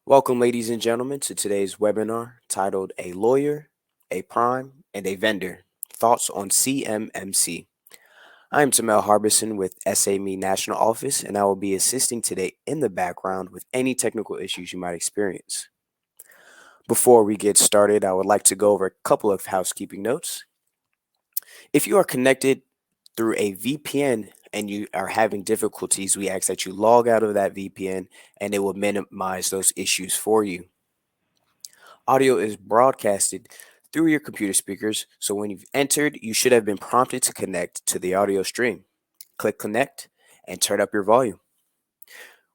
Welcome, ladies and gentlemen, to today's webinar titled A Lawyer, a Prime, and a Vendor, Thoughts on CMMC. I am Tamel Harbison with SAME National Office, and I will be assisting today in the background with any technical issues you might experience. Before we get started, I would like to go over a couple of housekeeping notes. If you are connected through a VPN and you are having difficulties, we ask that you log out of that VPN and it will minimize those issues for you. Audio is broadcasted through your computer speakers, so when you've entered, you should have been prompted to connect to the audio stream. Click Connect and turn up your volume.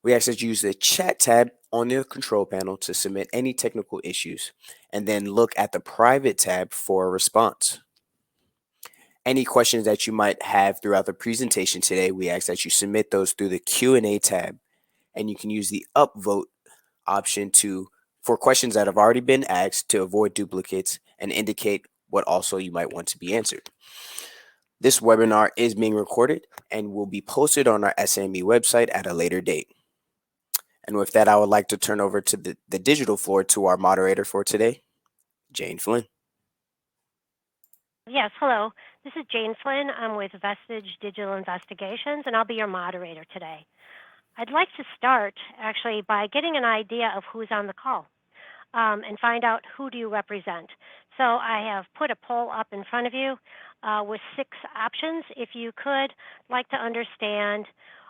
We ask that you use the Chat tab on the control panel to submit any technical issues, and then look at the Private tab for a response. Any questions that you might have throughout the presentation today, we ask that you submit those through the Q&A tab, and you can use the upvote option for questions that have already been asked to avoid duplicates and indicate what also you might want to be answered. This webinar is being recorded and will be posted on our SAME website at a later date. And with that, I would like to turn over to the digital floor to our moderator for today, Jane Flynn. Yes, hello. This is Jane Flynn. I'm with Vestige Digital Investigations, and I'll be your moderator today. I'd like to start actually by getting an idea of who's on the call and find out who do you represent. So I have put a poll up in front of you with 6 options. If you could like to understand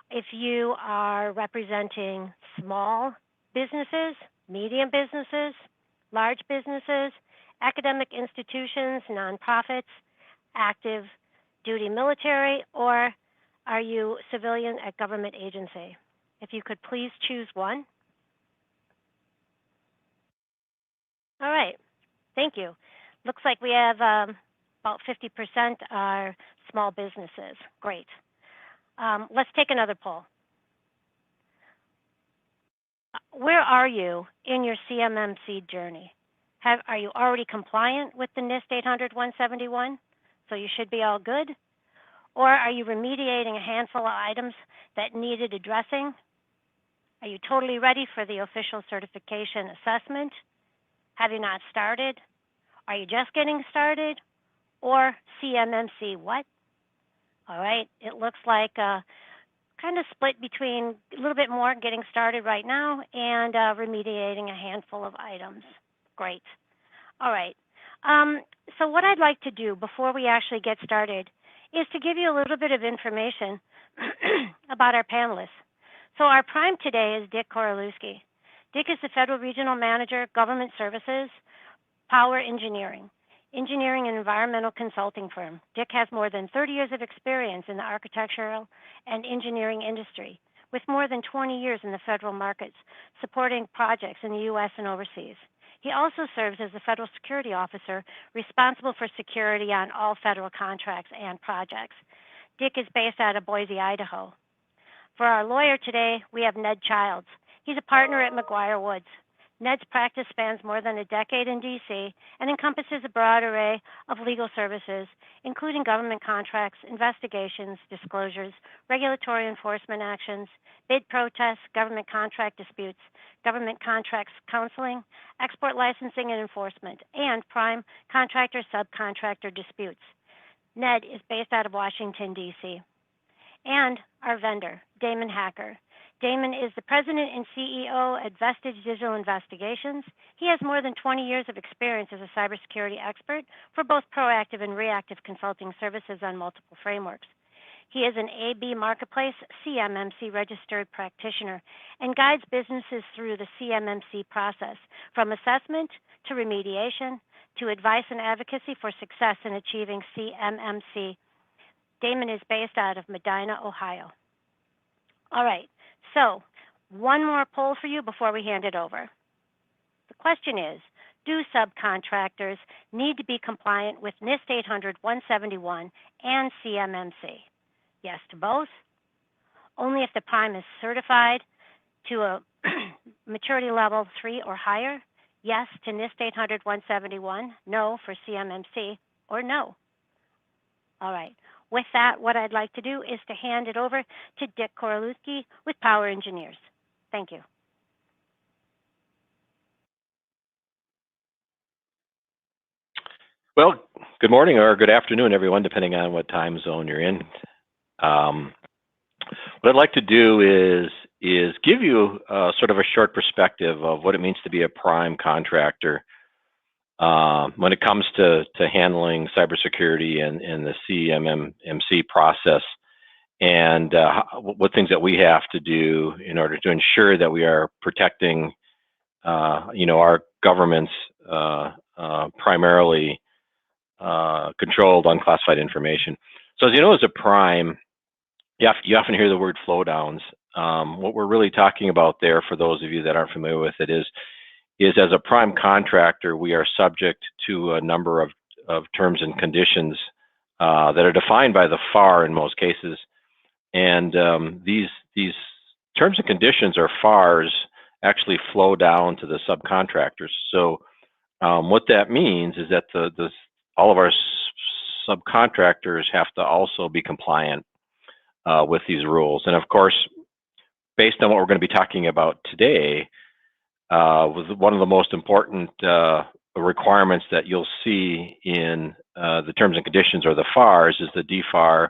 if you are representing small businesses, medium businesses, large businesses, academic institutions, nonprofits, active duty military, or are you civilian at government agency? If you could please choose one. All right, thank you. Looks like we have about 50% are small businesses. Great. Let's take another poll. Where are you in your CMMC journey? Are you already compliant with the NIST800-171? So you should be all good? Or are you remediating a handful of items that needed addressing? Are you totally ready for the official certification assessment? Have you not started? Are you just getting started? Or CMMC what? All right, it looks like kind of split between a little bit more getting started right now and remediating a handful of items. Great. All right. So what I'd like to do before we actually get started is to give you a little bit of information about our panelists. So our prime today is Dick Corolewski. Dick is the Federal Regional Manager, Government Services, Power Engineering and environmental consulting firm. Dick has more than 30 years of experience in the architectural and engineering industry, with more than 20 years in the federal markets, supporting projects in the U.S. and overseas. He also serves as the Federal Security Officer responsible for security on all federal contracts and projects. Dick is based out of Boise, Idaho. For our lawyer today, we have Ned Childs. He's a partner at McGuireWoods. Ned's practice spans more than a decade in D.C. and encompasses a broad array of legal services, including government contracts, investigations, disclosures, regulatory enforcement actions, bid protests, government contract disputes, government contracts counseling, export licensing and enforcement, and prime contractor-subcontractor disputes. Ned is based out of Washington, D.C. And our vendor, Damon Hacker. Damon is the president and CEO at Vestige Digital Investigations. He has more than 20 years of experience as a cybersecurity expert for both proactive and reactive consulting services on multiple frameworks. He is an AB Marketplace CMMC registered practitioner and guides businesses through the CMMC process, from assessment to remediation to advice and advocacy for success in achieving CMMC. Damon is based out of Medina, Ohio. All right. So, one more poll for you before we hand it over. The question is, do subcontractors need to be compliant with NIST800-171 and CMMC? Yes to both. Only if the prime is certified to a maturity level 3 or higher. Yes to NIST800-171, no for CMMC, or no. All right. With that, what I'd like to do is to hand it over to Dick Corolewski with Power Engineers. Thank you. Well, good morning or good afternoon, everyone, depending on what time zone you're in. What I'd like to do is give you sort of a short perspective of what it means to be a prime contractor when it comes to handling cybersecurity and the CMMC process, and what things that we have to do in order to ensure that we are protecting, our government's primarily controlled unclassified information. So as you know, as a prime, you often hear the word flow downs. What we're really talking about there, for those of you that aren't familiar with it, is as a prime contractor, we are subject to a number of terms and conditions that are defined by the FAR in most cases. And these terms and conditions, or FARs, actually flow down to the subcontractors. So what that means is that all of our subcontractors have to also be compliant with these rules. And of course, based on what we're going to be talking about today, one of the most important requirements that you'll see in the terms and conditions, or the FARs, is the DFAR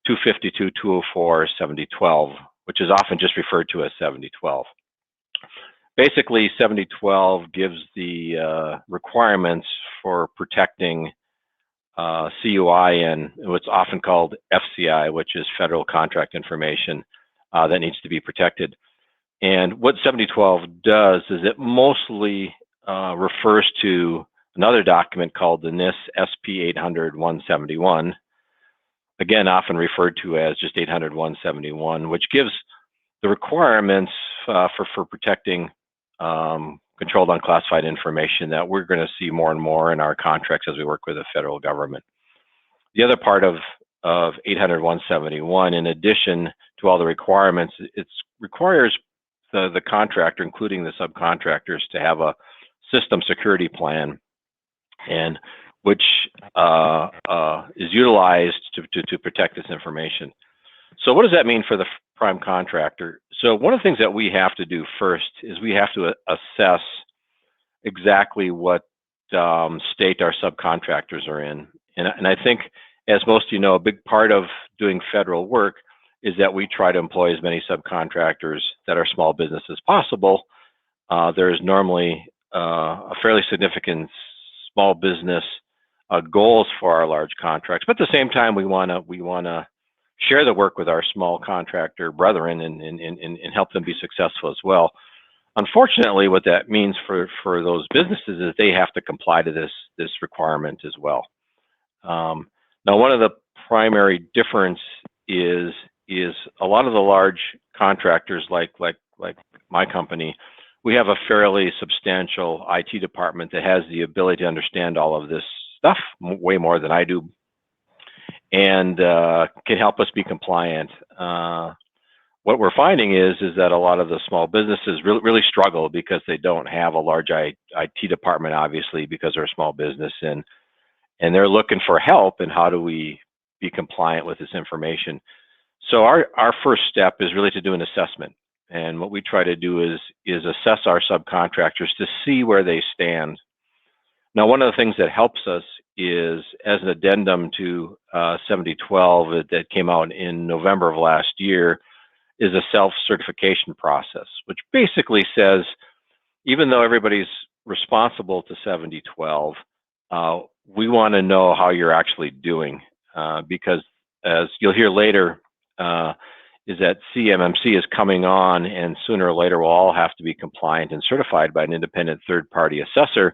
252.204.7012, which is often just referred to as 7012. Basically, 7012 gives the requirements for protecting CUI and what's often called FCI, which is federal contract information that needs to be protected. And what 7012 does is it mostly refers to another document called the NIST800-171, again, often referred to as just 800-171, which gives the requirements for protecting controlled unclassified information that we're going to see more and more in our contracts as we work with the federal government. The other part of 800-171, in addition to all the requirements, it requires the contractor, including the subcontractors, to have a system security plan, and which is utilized to protect this information. So what does that mean for the prime contractor? So one of the things that we have to do first is we have to assess exactly what state our subcontractors are in. And I think, as most of you know, a big part of doing federal work is that we try to employ as many subcontractors that are small business as possible. There's normally a fairly significant small business goals for our large contracts, but at the same time, we want to share the work with our small contractor brethren and help them be successful as well. Unfortunately, what that means for those businesses is they have to comply to this requirement as well. Now, one of the primary difference is a lot of the large contractors, like my company, we have a fairly substantial IT department that has the ability to understand all of this stuff way more than I do, and can help us be compliant. What we're finding is that a lot of the small businesses really struggle because they don't have a large IT department, obviously, because they're a small business, and they're looking for help in how do we be compliant with this information. So our first step is really to do an assessment. And what we try to do is assess our subcontractors to see where they stand. Now, one of the things that helps us is, as an addendum to 7012 that came out in November of last year, is a self-certification process, which basically says, even though everybody's responsible to 7012, we want to know how you're actually doing, because, as you'll hear later, is that CMMC is coming on, and sooner or later we'll all have to be compliant and certified by an independent third-party assessor.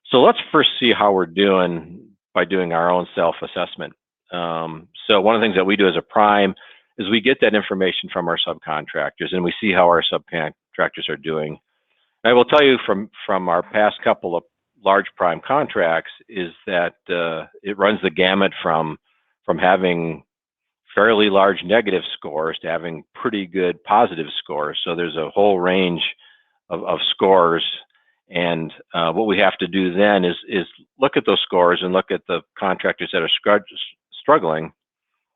So let's first see how we're doing by doing our own self-assessment. So one of the things that we do as a prime is we get that information from our subcontractors, and we see how our subcontractors are doing. And I will tell you from our past couple of large prime contracts is that it runs the gamut from having fairly large negative scores to having pretty good positive scores. So there's a whole range of scores. And what we have to do then is look at those scores and look at the contractors that are struggling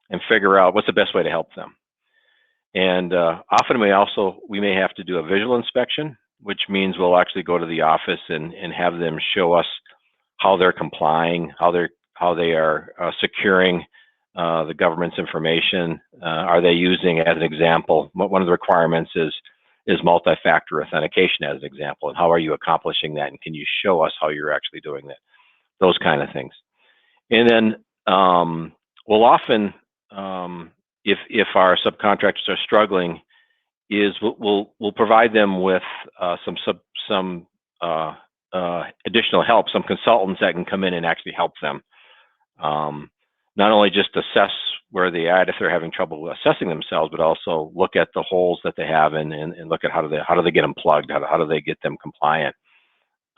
and figure out what's the best way to help them. And often we may have to do a visual inspection, which means we'll actually go to the office and have them show us how they're complying, how they are securing the government's information. Are they using, as an example, one of the requirements is multi-factor authentication as an example, and how are you accomplishing that, and can you show us how you're actually doing that? Those kind of things. And then we'll often, if our subcontractors are struggling, we'll provide them with some additional help, some consultants that can come in and actually help them. Not only just assess where they're at if they're having trouble assessing themselves, but also look at the holes that they have and look at how do they get them plugged, how do they get them compliant.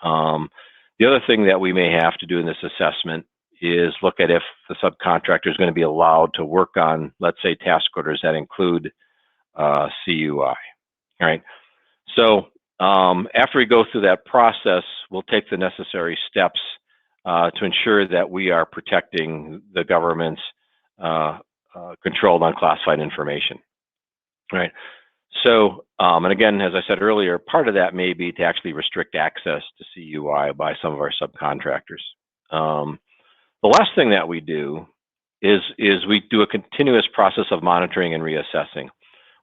The other thing that we may have to do in this assessment is look at if the subcontractor is going to be allowed to work on, let's say, task orders that include CUI. All right. So after we go through that process, we'll take the necessary steps to ensure that we are protecting the government's controlled unclassified information. All right. So, and again, as I said earlier, part of that may be to actually restrict access to CUI by some of our subcontractors. The last thing that we do is we do a continuous process of monitoring and reassessing,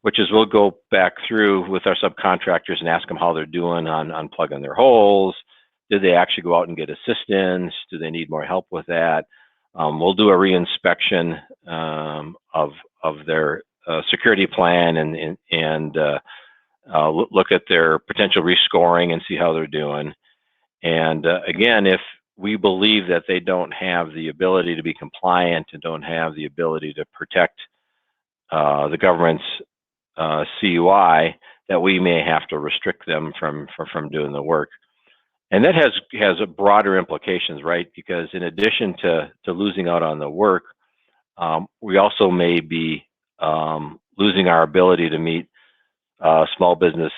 which is we'll go back through with our subcontractors and ask them how they're doing on plugging their holes. Did they actually go out and get assistance? Do they need more help with that? We'll do a reinspection of their security plan and look at their potential rescoring and see how they're doing. And again, if we believe that they don't have the ability to be compliant and don't have the ability to protect the government's CUI, that we may have to restrict them from doing the work. And that has a broader implications, right? Because in addition to losing out on the work, we also may be losing our ability to meet small business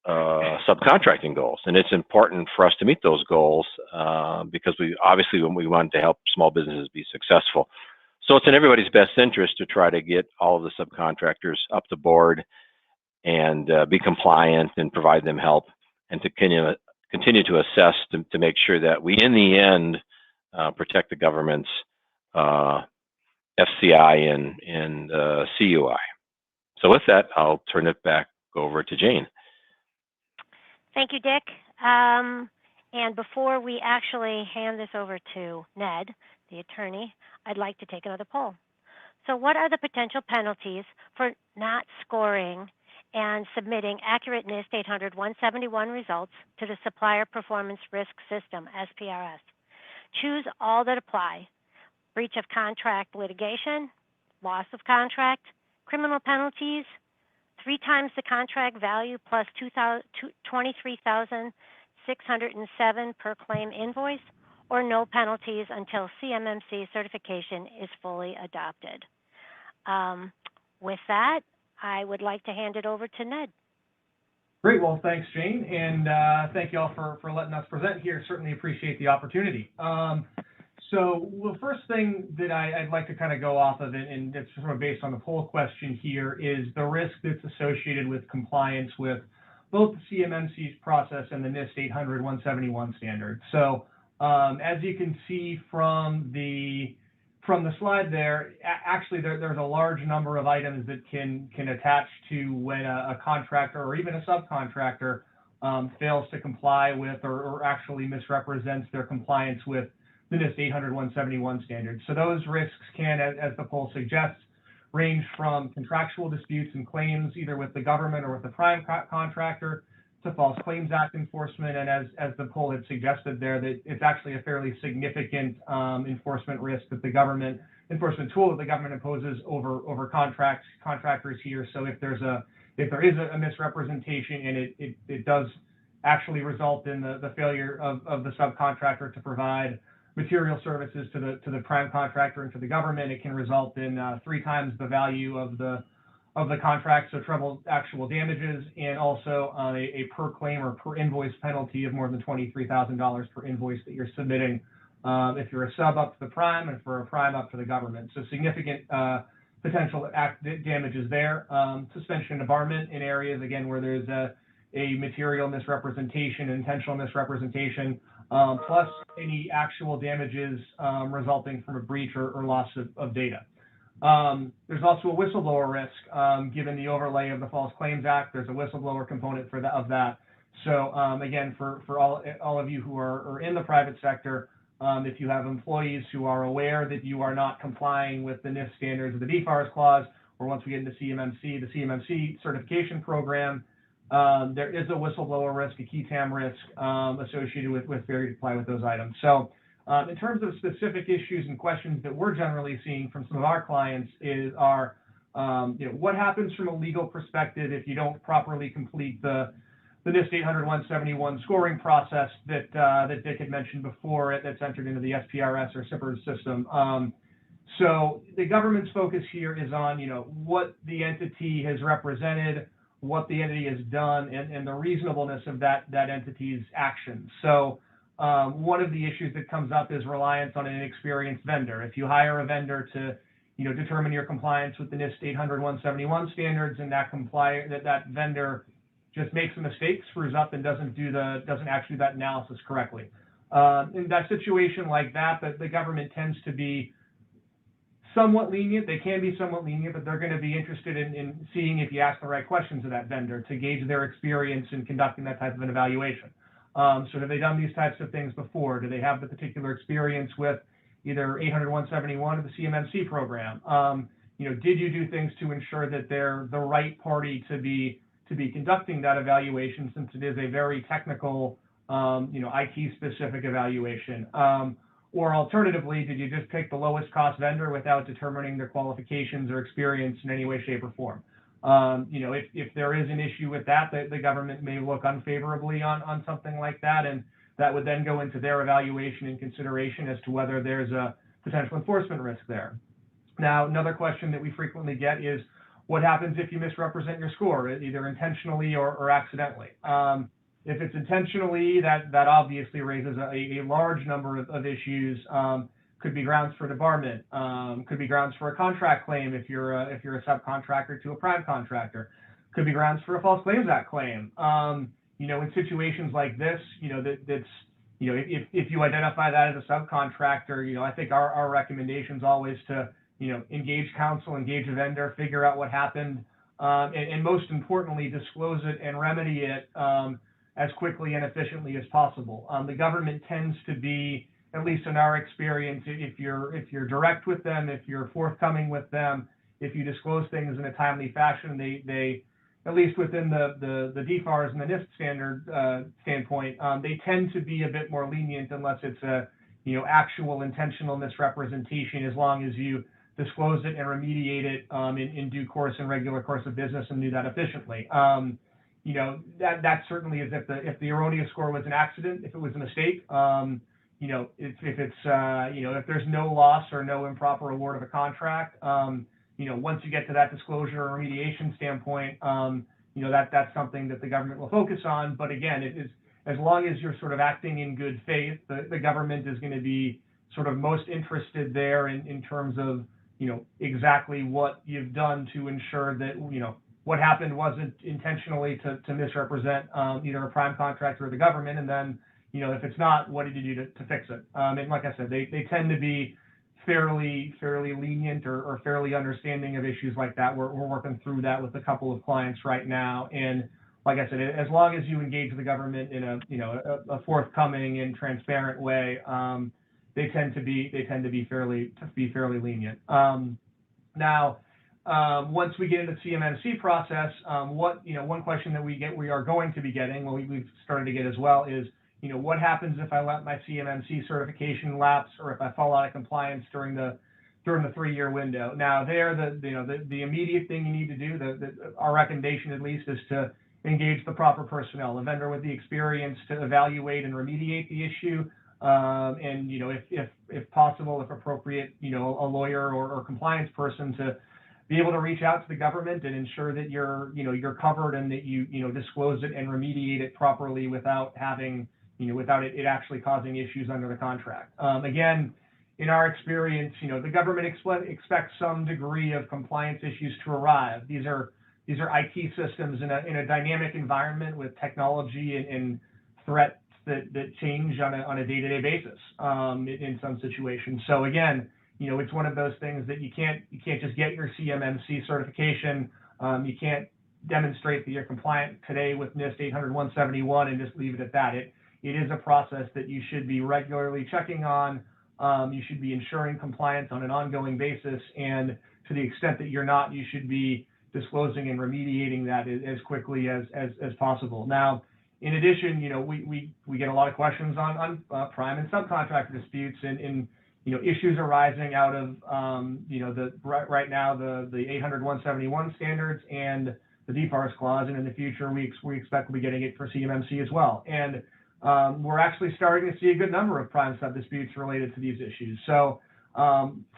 subcontracting goals. And it's important for us to meet those goals because we want to help small businesses be successful. So it's in everybody's best interest to try to get all of the subcontractors up to board and be compliant and provide them help, and to continue to assess to make sure that we, in the end, protect the government's FCI and CUI. So with that, I'll turn it back over to Jane. Thank you, Dick. And before we actually hand this over to Ned, the attorney, I'd like to take another poll. So what are the potential penalties for not scoring and submitting accurate NIST 800-171 results to the Supplier Performance Risk System, SPRS? Choose all that apply: breach of contract litigation, loss of contract, criminal penalties, 3 times the contract value plus $23,607 per claim invoice, or no penalties until CMMC certification is fully adopted. With that, I would like to hand it over to Ned. Great. Well, thanks, Jane, and thank you all for letting us present here. Certainly appreciate the opportunity. So the first thing that I'd like to kind of go off of it, and it's sort of based on the poll question here, is the risk that's associated with compliance with both the CMMC's process and the NIST 800-171 standard. So as you can see from the slide there, actually there's a large number of items that can attach to when a contractor or even a subcontractor fails to comply with or actually misrepresents their compliance with the NIST 800-171 standard. So those risks can, as the poll suggests, range from contractual disputes and claims either with the government or with the prime contractor, to False Claims Act enforcement, and as the poll had suggested there, that it's actually a fairly significant enforcement risk that the government enforcement tool that the government imposes over contractors here. So if there is a misrepresentation and it does actually result in the failure of the subcontractor to provide material services to the prime contractor and to the government, it can result in 3 times the value of the contract, so treble actual damages, and also a per claim or per invoice penalty of more than $23,000 per invoice that you're submitting if you're a sub up to the prime and for a prime up to the government. So significant potential damages there. Suspension and debarment in areas, again, where there's a material misrepresentation, intentional misrepresentation, plus any actual damages resulting from a breach or loss of data. There's also a whistleblower risk, given the overlay of the False Claims Act. There's a whistleblower component of that. So again, for all of you who are in the private sector, if you have employees who are aware that you are not complying with the NIST standards of the DFARS clause, or once we get into CMMC, the CMMC certification program, there is a whistleblower risk, a key TAM risk associated with failure to comply with those items. So in terms of specific issues and questions that we're generally seeing from some of our clients are what happens from a legal perspective if you don't properly complete the NIST800-171 scoring process that Dick had mentioned before, that's entered into the SPRS or SIPRS system. So the government's focus here is on what the entity has represented, what the entity has done, and the reasonableness of that entity's actions. So one of the issues that comes up is reliance on an inexperienced vendor. If you hire a vendor to determine your compliance with the NIST800-171 standards, and that vendor just makes a mistake, screws up, and doesn't actually do that analysis correctly. In that situation like that, the government tends to be somewhat lenient. They can be somewhat lenient, but they're going to be interested in seeing if you ask the right questions of that vendor to gauge their experience in conducting that type of an evaluation. So have they done these types of things before? Do they have the particular experience with either 800-171 or the CMMC program? Did you do things to ensure that they're the right party to be conducting that evaluation, since it is a very technical, IT-specific evaluation? Or alternatively, did you just pick the lowest cost vendor without determining their qualifications or experience in any way, shape, or form? If there is an issue with that, the government may look unfavorably on something like that, and that would then go into their evaluation and consideration as to whether there's a potential enforcement risk there. Now, another question that we frequently get is, what happens if you misrepresent your score, either intentionally or accidentally? If it's intentionally, that obviously raises a large number of issues. Could be grounds for debarment. Could be grounds for a contract claim if you're a subcontractor to a prime contractor. Could be grounds for a False Claims Act claim. In situations like this, if you identify that as a subcontractor, I think our recommendation is always to engage counsel, engage a vendor, figure out what happened, and most importantly, disclose it and remedy it as quickly and efficiently as possible. The government tends to be, at least in our experience, if you're direct with them, if you're forthcoming with them, if you disclose things in a timely fashion, they at least within the DFARS and the NIST standpoint, they tend to be a bit more lenient unless it's a actual intentional misrepresentation, as long as you disclose it and remediate it in due course and regular course of business, and do that efficiently. That certainly is if the erroneous score was an accident, if it was a mistake. If there's no loss or no improper award of a contract, once you get to that disclosure or remediation standpoint, that's something that the government will focus on. But again, it is, as long as you're sort of acting in good faith, the government is going to be sort of most interested there in terms of exactly what you've done to ensure that what happened wasn't intentionally to misrepresent either a prime contractor or the government, and then if it's not, what did you do to fix it? And like I said, they tend to be fairly lenient or fairly understanding of issues like that. We're working through that with a couple of clients right now, and like I said, as long as you engage the government in a forthcoming and transparent way, they tend to be fairly lenient. Now, once we get into the CMMC process, one question that we are going to be getting, we've started to get as well, is what happens if I let my CMMC certification lapse, or if I fall out of compliance during the 3-year window? Now, the immediate thing you need to do, our recommendation at least, is to engage the proper personnel, a vendor with the experience to evaluate and remediate the issue, and if possible, if appropriate, a lawyer or compliance person to be able to reach out to the government and ensure that you're covered, and that you disclose it and remediate it properly without having without it actually causing issues under the contract. Again, in our experience, the government expects some degree of compliance issues to arrive. These are IT systems in a dynamic environment with technology and threat that change on a day-to-day basis in some situations. So again, it's one of those things that you can't just get your CMMC certification. You can't demonstrate that you're compliant today with NIST 800-171 and just leave it at that. It is a process that you should be regularly checking on. You should be ensuring compliance on an ongoing basis, and to the extent that you're not, you should be disclosing and remediating that as quickly as possible. Now, in addition, we get a lot of questions on prime and subcontractor disputes and issues arising out of right now the 800-171 standards and the DFARS clause, and in the future we expect we'll be getting it for CMMC as well. And we're actually starting to see a good number of prime sub disputes related to these issues. So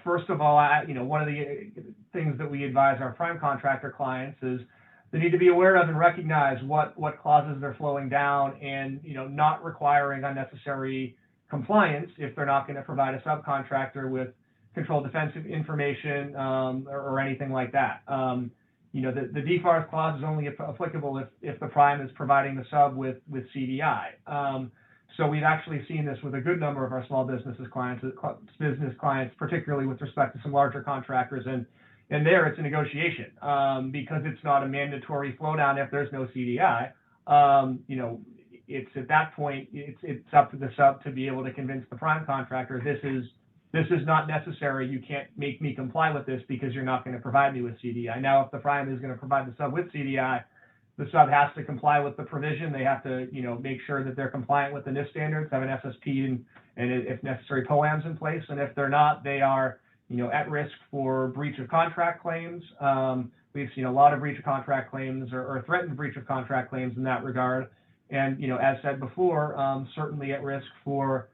first of all, one of the things that we advise our prime contractor clients is they need to be aware of and recognize what clauses they're flowing down, and not requiring unnecessary compliance if they're not going to provide a subcontractor with controlled defensive information or anything like that. The DFARS clause is only applicable if the prime is providing the sub with CDI. So we've actually seen this with a good number of our small business clients, particularly with respect to some larger contractors, and there it's a negotiation because it's not a mandatory flow down if there's no CDI. It's at that point it's up to the sub to be able to convince the prime contractor this is not necessary. You can't make me comply with this because you're not going to provide me with CDI. Now, if the prime is going to provide the sub with CDI, the sub has to comply with the provision. They have to, make sure that they're compliant with the NIST standards, have an SSP and if necessary, POAMs in place. And if they're not, they are, at risk for breach of contract claims. We've seen a lot of breach of contract claims or threatened breach of contract claims in that regard. And, as said before, certainly at risk for,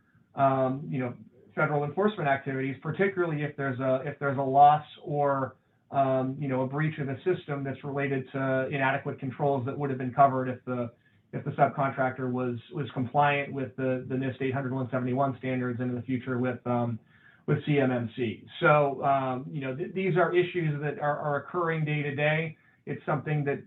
federal enforcement activities, particularly if there's a loss or a breach of a system that's related to inadequate controls that would have been covered if the subcontractor was compliant with the NIST 800-171 standards, and in the future with CMMC. So these are issues that are occurring day to day. It's something that,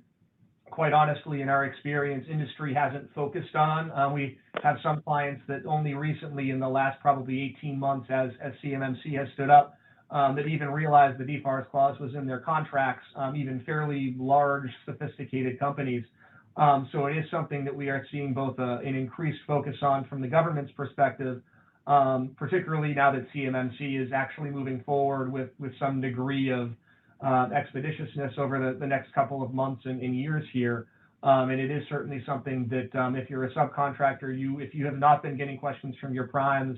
quite honestly, in our experience, industry hasn't focused on. We have some clients that only recently, in the last probably 18 months, as CMMC has stood up, that even realized the DFARS clause was in their contracts, even fairly large, sophisticated companies. So it is something that we are seeing both an increased focus on from the government's perspective, particularly now that CMMC is actually moving forward with some degree of expeditiousness over the next couple of months and years here. And it is certainly something that if you're a subcontractor, if you have not been getting questions from your primes,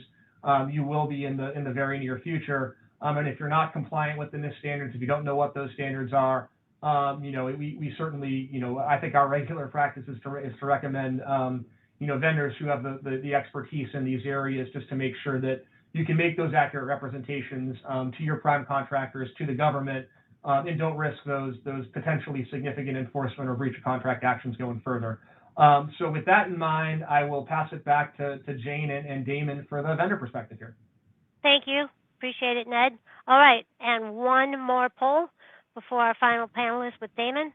you will be in the very near future. And if you're not compliant with the NIST standards, if you don't know what those standards are, we certainly, I think our regular practice is to recommend, vendors who have the expertise in these areas, just to make sure that you can make those accurate representations to your prime contractors, to the government, and don't risk those potentially significant enforcement or breach of contract actions going further. So with that in mind, I will pass it back to Jane and Damon for the vendor perspective here. Thank you. Appreciate it, Ned. All right, and one more poll before our final panelist with Damon.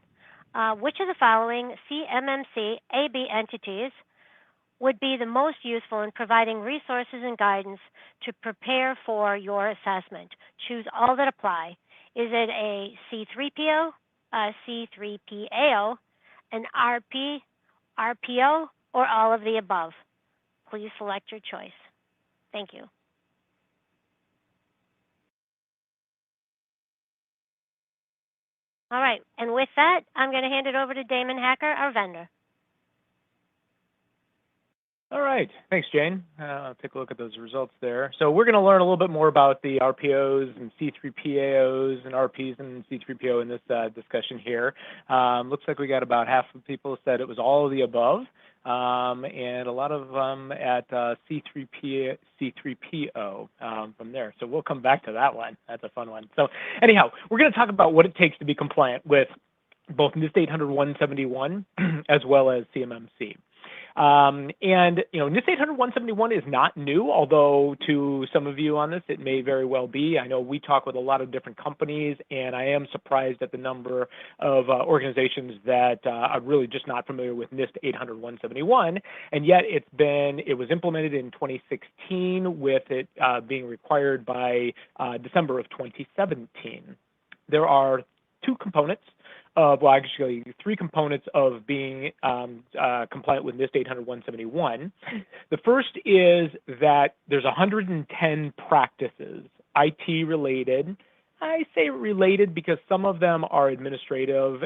Which of the following CMMC AB entities would be the most useful in providing resources and guidance to prepare for your assessment? Choose all that apply. Is it a C3PO, a C3PAO, an RP, RPO, or all of the above? Please select your choice. Thank you. All right, and with that, I'm going to hand it over to Damon Hacker, our vendor. All right, thanks, Jane. I'll take a look at those results there. So we're going to learn a little bit more about the RPOs and C3PAOs and RPs and C3PO in this discussion here. Looks like we got about half of people said it was all of the above, and a lot of them at C3PO from there. So we'll come back to that one. That's a fun one. So anyhow, we're going to talk about what it takes to be compliant with both NIST 800-171 as well as CMMC. And, NIST800-171 is not new, although to some of you on this, it may very well be. I know we talk with a lot of different companies, and I am surprised at the number of organizations that are really just not familiar with NIST800-171, and yet it was implemented in 2016 with it being required by December of 2017. There are two components three components of being compliant with NIST 800-171. The first is that there's 110 practices, IT related. I say related because some of them are administrative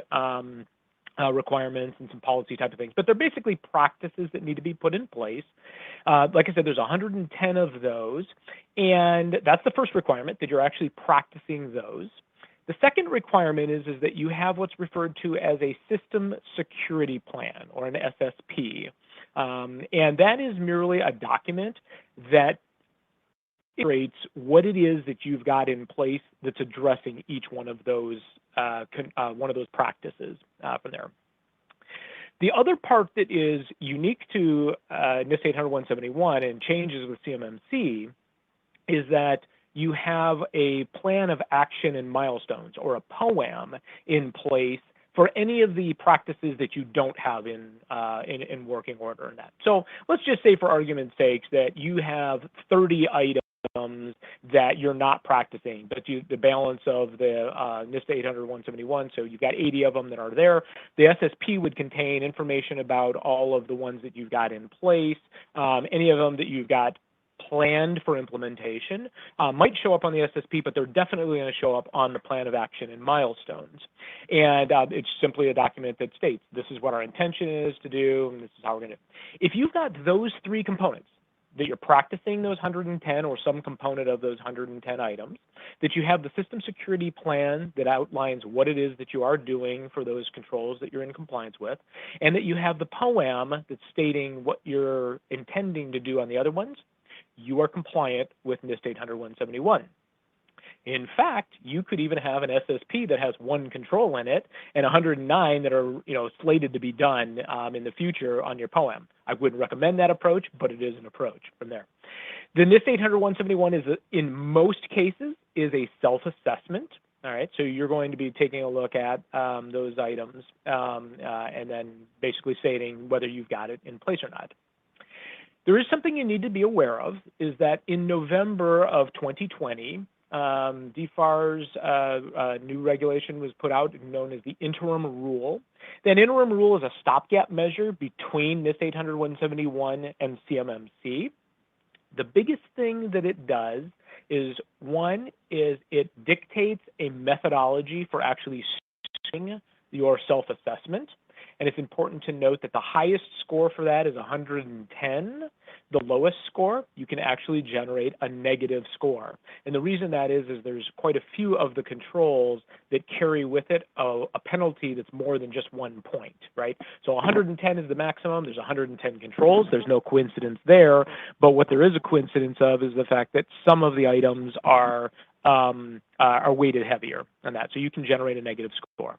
requirements and some policy type of things, but they're basically practices that need to be put in place. Like I said, there's 110 of those, and that's the first requirement, that you're actually practicing those. The second requirement is that you have what's referred to as a system security plan, or an SSP. And that is merely a document that illustrates what it is that you've got in place that's addressing each one of those practices from there. The other part that is unique to NIST 800-171 and changes with CMMC is that you have a plan of action and milestones, or a POAM, in place for any of the practices that you don't have in working order in that. So let's just say, for argument's sake, that you have 30 items that you're not practicing, but the balance of the NIST 800-171, so you've got 80 of them that are there. The SSP would contain information about all of the ones that you've got in place, any of them that you've got planned for implementation might show up on the SSP, but they're definitely going to show up on the plan of action and milestones. And it's simply a document that states, this is what our intention is to do, and this is how we're going to do it. If you've got those three components, that you're practicing those 110 or some component of those 110 items, that you have the system security plan that outlines what it is that you are doing for those controls that you're in compliance with, and that you have the POAM that's stating what you're intending to do on the other ones, you are compliant with NIST 800-171. In fact, you could even have an SSP that has one control in it and 109 that are slated to be done in the future on your POAM. I wouldn't recommend that approach, but it is an approach from there. The NIST 800-171 is, in most cases, is a self-assessment. All right, so you're going to be taking a look at those items and then basically stating whether you've got it in place or not. There is something you need to be aware of, is that in November of 2020, DFAR's new regulation was put out, known as the interim rule. That interim rule is a stopgap measure between NIST 800-171 and CMMC. The biggest thing that it does is, one, is it dictates a methodology for actually doing your self-assessment. And it's important to note that the highest score for that is 110. The lowest score, you can actually generate a negative score. And the reason that is there's quite a few of the controls that carry with it a penalty that's more than just 1 point, right? So 110 is the maximum. There's 110 controls. There's no coincidence there. But what there is a coincidence of is the fact that some of the items are weighted heavier than that. So you can generate a negative score.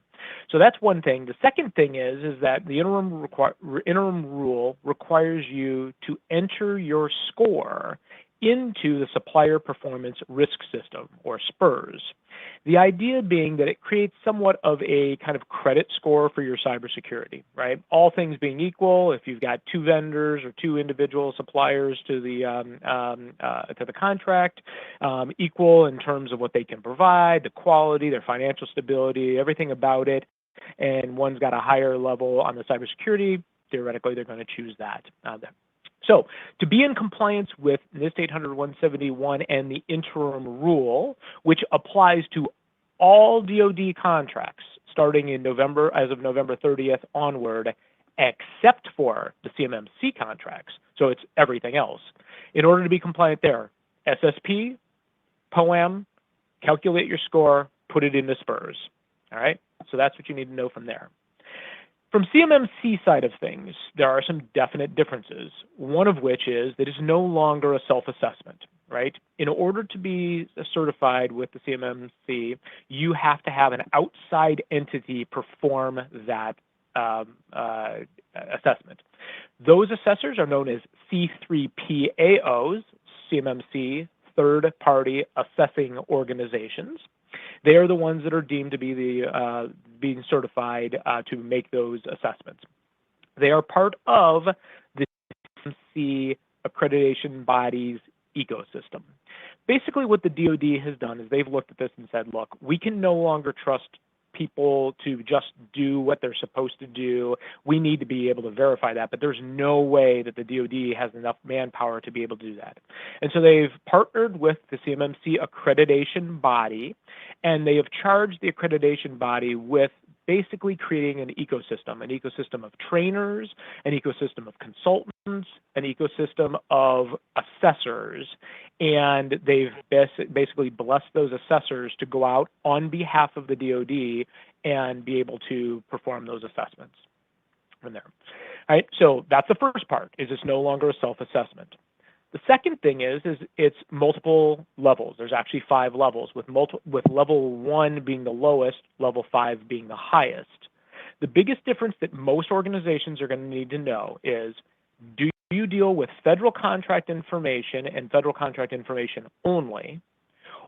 So that's one thing. The second thing is that the interim rule requires you to enter your score into the Supplier Performance Risk System, or SPRS. The idea being that it creates somewhat of a kind of credit score for your cybersecurity, right? All things being equal, if you've got two vendors or two individual suppliers to the contract, equal in terms of what they can provide, the quality, their financial stability, everything about it, and one's got a higher level on the cybersecurity, theoretically they're going to choose that. So to be in compliance with NIST 800-171 and the interim rule, which applies to all DoD contracts starting in November, as of November 30th onward, except for the CMMC contracts, so it's everything else. In order to be compliant there, SSP, POAM, calculate your score, put it into SPRS. All right, so that's what you need to know from there. From CMMC side of things, there are some definite differences, one of which is that it's no longer a self-assessment, right? In order to be certified with the CMMC, you have to have an outside entity perform that assessment. Those assessors are known as C3PAOs, CMMC, third-party assessing organizations. They are the ones that are deemed to be being certified to make those assessments. They are part of the CMMC accreditation body's ecosystem. Basically, what the DoD has done is they've looked at this and said, look, we can no longer trust people to just do what they're supposed to do. We need to be able to verify that, but there's no way that the DoD has enough manpower to be able to do that. And so they've partnered with the CMMC accreditation body, and they have charged the accreditation body with basically creating an ecosystem of trainers, an ecosystem of consultants, an ecosystem of assessors, and they've basically blessed those assessors to go out on behalf of the DoD and be able to perform those assessments from there. All right, so that's the first part, is it's no longer a self-assessment. The second thing is it's multiple levels. There's actually 5 levels, with level 1 being the lowest, level 5 being the highest. The biggest difference that most organizations are going to need to know is, do you deal with federal contract information and federal contract information only,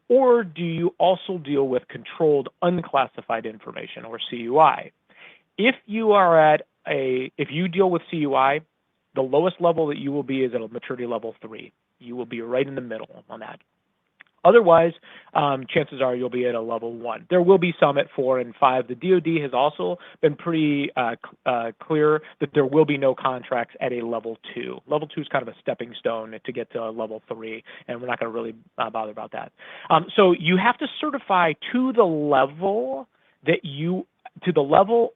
or do you also deal with controlled unclassified information, or CUI? If you deal with CUI, the lowest level that you will be is at a maturity level 3. You will be right in the middle on that. Otherwise, chances are you'll be at a level 1. There will be some at 4 and 5. The DoD has also been pretty clear that there will be no contracts at a level 2. Level 2 is kind of a stepping stone to get to level 3, and we're not going to really bother about that. So you have to certify to the level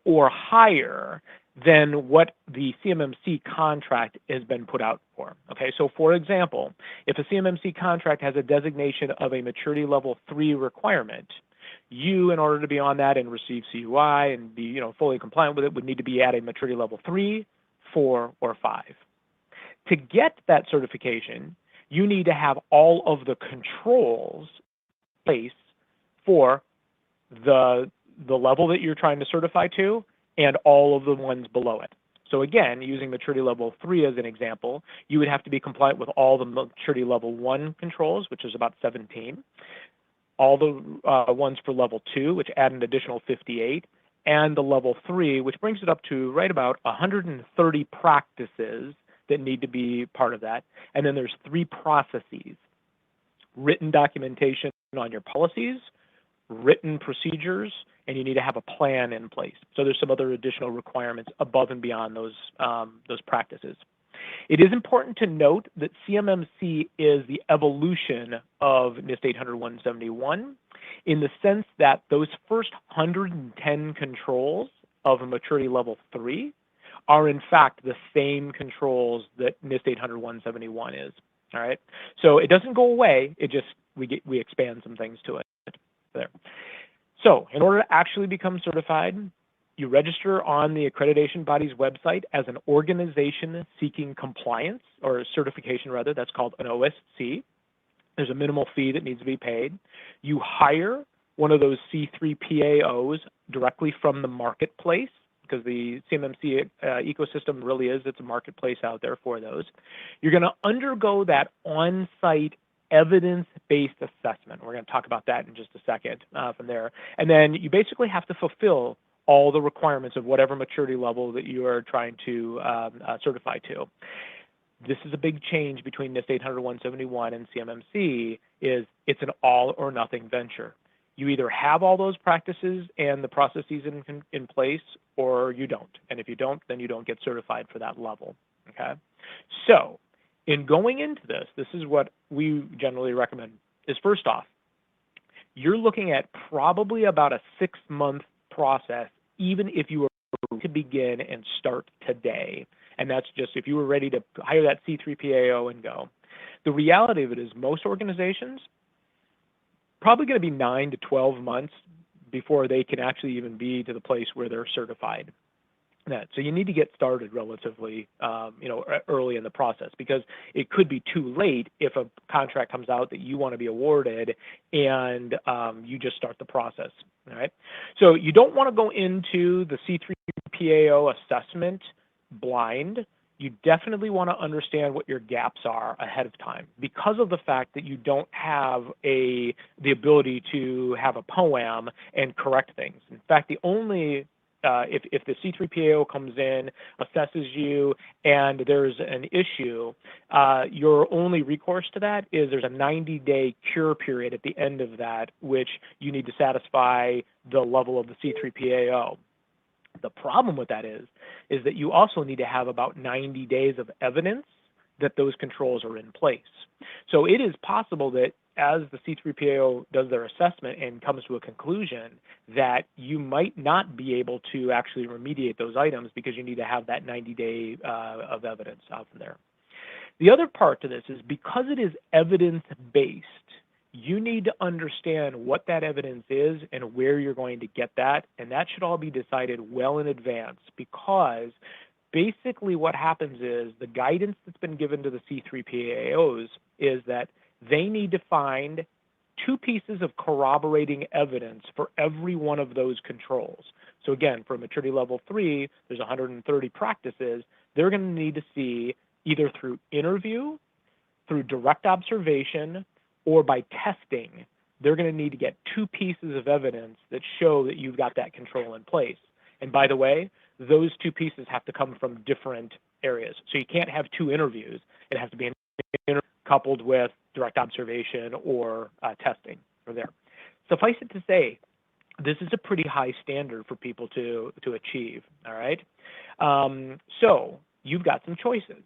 or higher than what the CMMC contract has been put out for. Okay, so for example, if a CMMC contract has a designation of a maturity level 3 requirement, you, in order to be on that and receive CUI and be fully compliant with it, would need to be at a maturity level 3, 4, or 5. To get that certification, you need to have all of the controls in place for the level that you're trying to certify to, and all of the ones below it. So again, using maturity level 3 as an example, you would have to be compliant with all the maturity level 1 controls, which is about 17, all the ones for level 2, which add an additional 58, and the level 3, which brings it up to right about 130 practices that need to be part of that. And then there's 3 processes: written documentation on your policies, written procedures, and you need to have a plan in place. So there's some other additional requirements above and beyond those practices. It is important to note that CMMC is the evolution of NIST800-171 in the sense that those first 110 controls of a maturity level 3 are in fact the same controls that NIST800-171 is. All right, so it doesn't go away. It just we expand some things to it there. So in order to actually become certified, you register on the accreditation body's website as an organization seeking compliance, or certification rather. That's called an OSC. There's a minimal fee that needs to be paid. You hire one of those C3PAOs directly from the marketplace, because the CMMC ecosystem really is, it's a marketplace out there for those. You're going to undergo that on-site evidence-based assessment. We're going to talk about that in just a second from there. And then you basically have to fulfill all the requirements of whatever maturity level that you are trying to certify to. This is a big change between NIST800-171 and CMMC, is it's an all or nothing venture. You either have all those practices and the processes in place, or you don't. And if you don't, then you don't get certified for that level, okay? So in going into this, this is what we generally recommend, is first off, you're looking at probably about a 6-month process, even if you were to begin and start today. And that's just if you were ready to hire that C3PAO and go. The reality of it is most organizations probably going to be 9 to 12 months before they can actually even be to the place where they're certified. that. So you need to get started relatively, early in the process, because it could be too late if a contract comes out that you want to be awarded and you just start the process. All right. So you don't want to go into the C3PAO assessment blind. You definitely want to understand what your gaps are ahead of time, because of the fact that you don't have the ability to have a POAM and correct things. In fact, the only if the C3PAO comes in, assesses you, and there's an issue, your only recourse to that is there's a 90-day cure period at the end of that, which you need to satisfy the level of the C3PAO. The problem with that is that you also need to have about 90 days of evidence that those controls are in place. So it is possible that as the C3PAO does their assessment and comes to a conclusion that you might not be able to actually remediate those items because you need to have that 90-day of evidence out from there. The other part to this is, because it is evidence-based, you need to understand what that evidence is and where you're going to get that, and that should all be decided well in advance, because basically what happens is the guidance that's been given to the C3PAOs is that they need to find 2 pieces of corroborating evidence for every one of those controls. So again, for maturity level 3, there's 130 practices. They're going to need to see, either through interview, through direct observation, or by testing, they're going to need to get 2 pieces of evidence that show that you've got that control in place. And by the way, those 2 pieces have to come from different areas. So you can't have 2 interviews. It has to be an interview coupled with direct observation or testing for there. Suffice it to say, this is a pretty high standard for people to achieve, all right? So you've got some choices.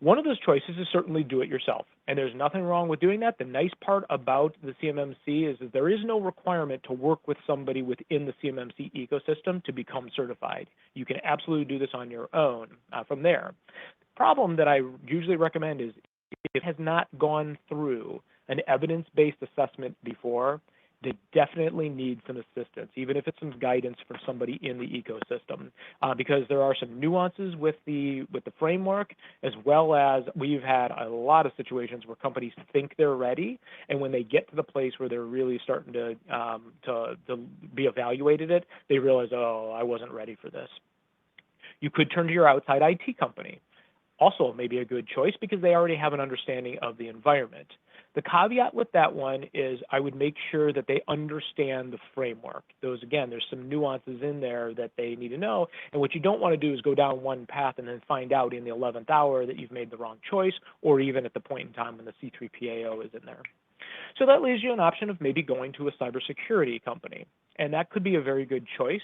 One of those choices is certainly do it yourself, and there's nothing wrong with doing that. The nice part about the CMMC is that there is no requirement to work with somebody within the CMMC ecosystem to become certified. You can absolutely do this on your own from there. The problem that I usually recommend is, if it has not gone through an evidence-based assessment before, they definitely need some assistance, even if it's some guidance from somebody in the ecosystem, because there are some nuances with the framework, as well as we've had a lot of situations where companies think they're ready, and when they get to the place where they're really starting to be evaluated they realize, oh, I wasn't ready for this. You could turn to your outside IT company. Also maybe a good choice, because they already have an understanding of the environment. The caveat with that one is I would make sure that they understand the framework. Again, there's some nuances in there that they need to know, and what you don't want to do is go down one path and then find out in the 11th hour that you've made the wrong choice, or even at the point in time when the C3PAO is in there. So that leaves you an option of maybe going to a cybersecurity company, and that could be a very good choice.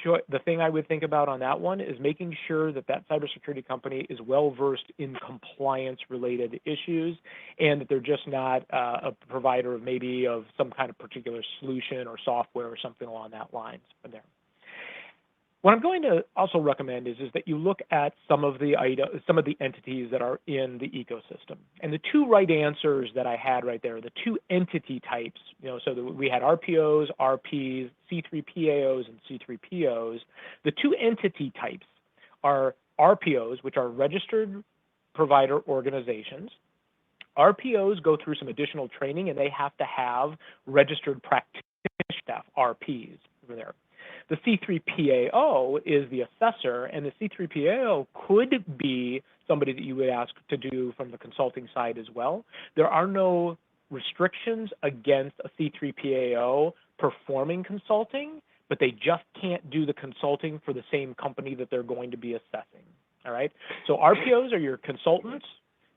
The thing I would think about on that one is making sure that that cybersecurity company is well-versed in compliance-related issues, and that they're just not a provider of maybe of some kind of particular solution or software or something along that lines from there. What I'm going to also recommend is that you look at some of the entities that are in the ecosystem. And the 2 right answers that I had right there, the 2 entity types, so we had RPOs, RPs, C3PAOs, and C3POs. The 2 entity types are RPOs, which are registered provider organizations. RPOs go through some additional training, and they have to have registered practitioner staff, RPs, over there. The C3PAO is the assessor, and the C3PAO could be somebody that you would ask to do from the consulting side as well. There are no restrictions against a C3PAO performing consulting, but they just can't do the consulting for the same company that they're going to be assessing, all right? So RPOs are your consultants.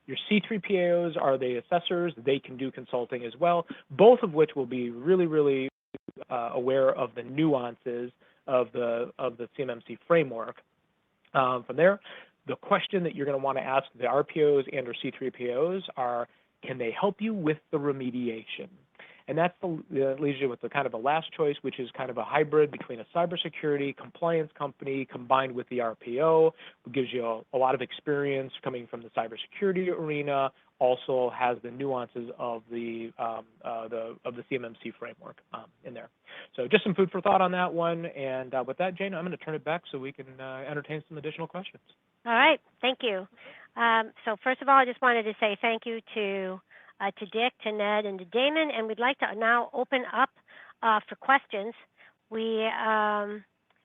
Your C3PAOs are the assessors. They can do consulting as well, both of which will be really, really aware of the nuances of the CMMC framework. From there, the question that you're going to want to ask the RPOs and or C3POs are, can they help you with the remediation? And that's leaves you with the kind of the last choice, which is kind of a hybrid between a cybersecurity compliance company combined with the RPO, who gives you a lot of experience coming from the cybersecurity arena, also has the nuances of the CMMC framework in there. So just some food for thought on that one. And with that, Jane, I'm going to turn it back so we can entertain some additional questions. All right, thank you. So first of all, I just wanted to say thank you to Dick, to Ned, and to Damon, and we'd like to now open up for questions. We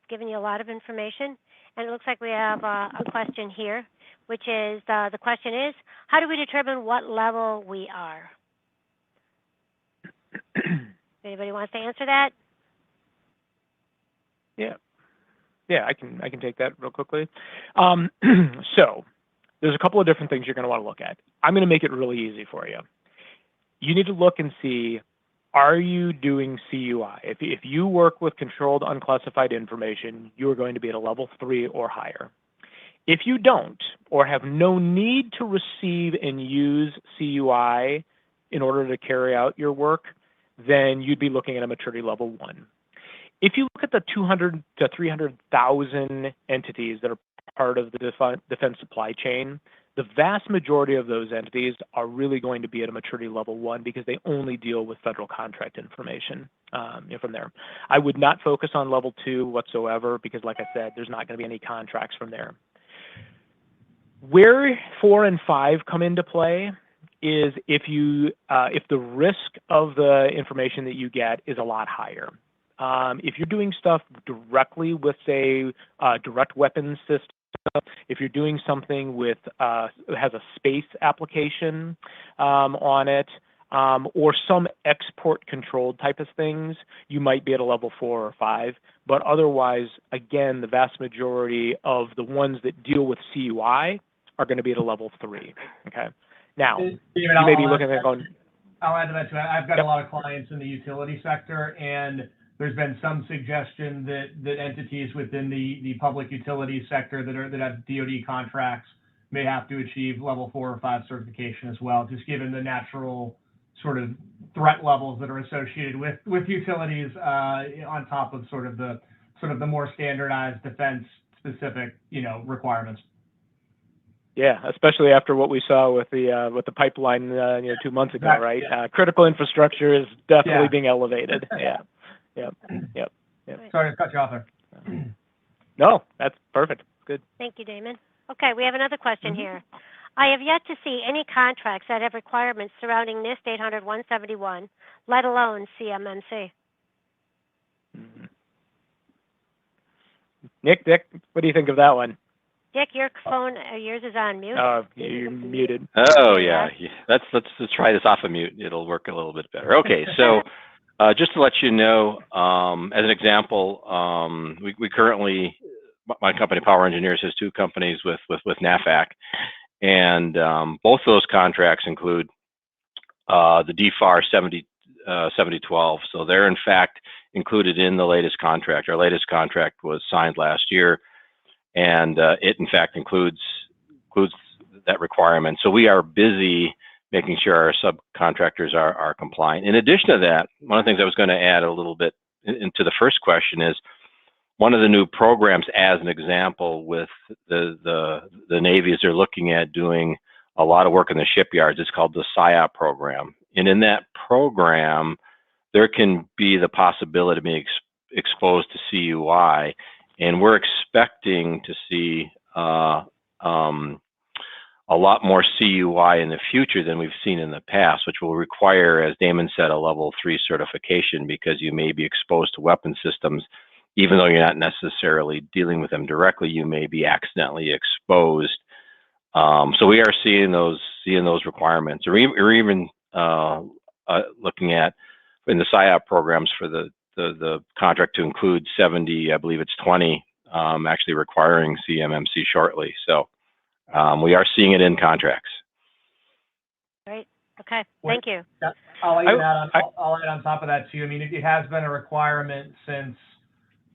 given you a lot of information, and it looks like we have a question here, which is, the question is, how do we determine what level we are? Anybody wants to answer that? Yeah, I can take that real quickly. So there's a couple of different things you're going to want to look at. I'm going to make it really easy for you. You need to look and see, are you doing CUI? If you work with controlled unclassified information, you are going to be at a level 3 or higher. If you don't, or have no need to receive and use CUI in order to carry out your work, then you'd be looking at a maturity level 1. If you look at the 200 to 300,000 entities that are part of the defense supply chain, the vast majority of those entities are really going to be at a maturity level 1 because they only deal with federal contract information from there. I would not focus on level 2 whatsoever because, like I said, there's not going to be any contracts from there. Where 4 and 5 come into play is if the risk of the information that you get is a lot higher. If you're doing stuff directly with, say, direct weapons system, if you're doing something with has a space application on it, or some export controlled type of things, you might be at a level 4 or 5. But otherwise, again, the vast majority of the ones that deal with CUI are going to be at a level 3. Okay. Now, David, you may be looking at going. I'll add to that too. I've got a lot of clients in the utility sector, and there's been some suggestion that entities within the public utility sector that have DoD contracts may have to achieve level 4 or 5 certification as well, just given the natural sort of threat levels that are associated with utilities on top of sort of the more standardized defense specific requirements. Yeah, especially after what we saw with the pipeline 2 months ago, right? Yeah. Critical infrastructure is definitely being elevated. Yeah. Yep. Sorry to cut you off there. No, that's perfect. Good. Thank you, Damon. Okay, we have another question here. I have yet to see any contracts that have requirements surrounding NIST 800-171, let alone CMMC. Dick, what do you think of that one? Dick, your phone, yours is on mute. Oh, you're muted. Oh, yeah. Let's try this off of mute. It'll work a little bit better. Okay, so just to let you know, as an example, we currently, my company, Power Engineers, has 2 companies with NAFAC, and both of those contracts include the DFAR 7012. So they're in fact included in the latest contract. Our latest contract was signed last year, and it in fact includes that requirement. So we are busy making sure our subcontractors are compliant. In addition to that, one of the things I was going to add a little bit into the first question is one of the new programs, as an example, with the Navy, is they're looking at doing a lot of work in the shipyards. It's called the SIOP program. And in that program, there can be the possibility of being exposed to CUI. And we're expecting to see a lot more CUI in the future than we've seen in the past, which will require, as Damon said, a level 3 certification, because you may be exposed to weapon systems, even though you're not necessarily dealing with them directly. You may be accidentally exposed. So we are seeing those requirements, or even looking at in the SIOP programs for the contract to include 70, I believe it's 20, actually requiring CMMC shortly. So we are seeing it in contracts. Great. Okay. Thank you. I'll add on top of that too. I mean, it has been a requirement since,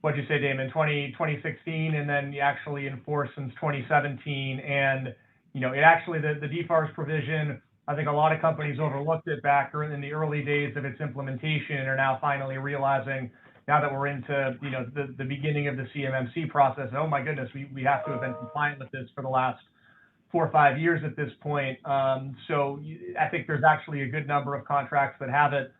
what'd you say, Damon, 2016, and then actually enforced since 2017. And it actually, the DFARS provision I think a lot of companies overlooked it back in the early days of its implementation and are now finally realizing, now that we're into the beginning of the CMMC process, oh my goodness, we have to have been compliant with this for the last 4 or 5 years at this point. So I think there's actually a good number of contracts that have it.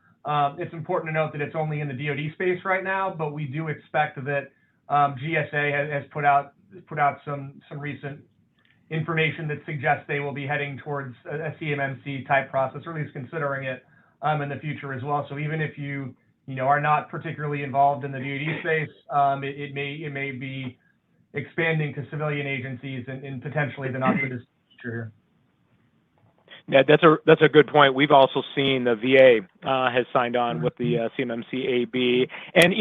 It's important to note that it's only in the DoD space right now, but we do expect that GSA has put out some recent information that suggests they will be heading towards a CMMC type process, or at least considering it in the future as well. So even if you are not particularly involved in the DoD space, it may be expanding to civilian agencies and potentially the not too distant future here. Yeah, that's a good point. We've also seen the VA has signed on with the CMMC AB, and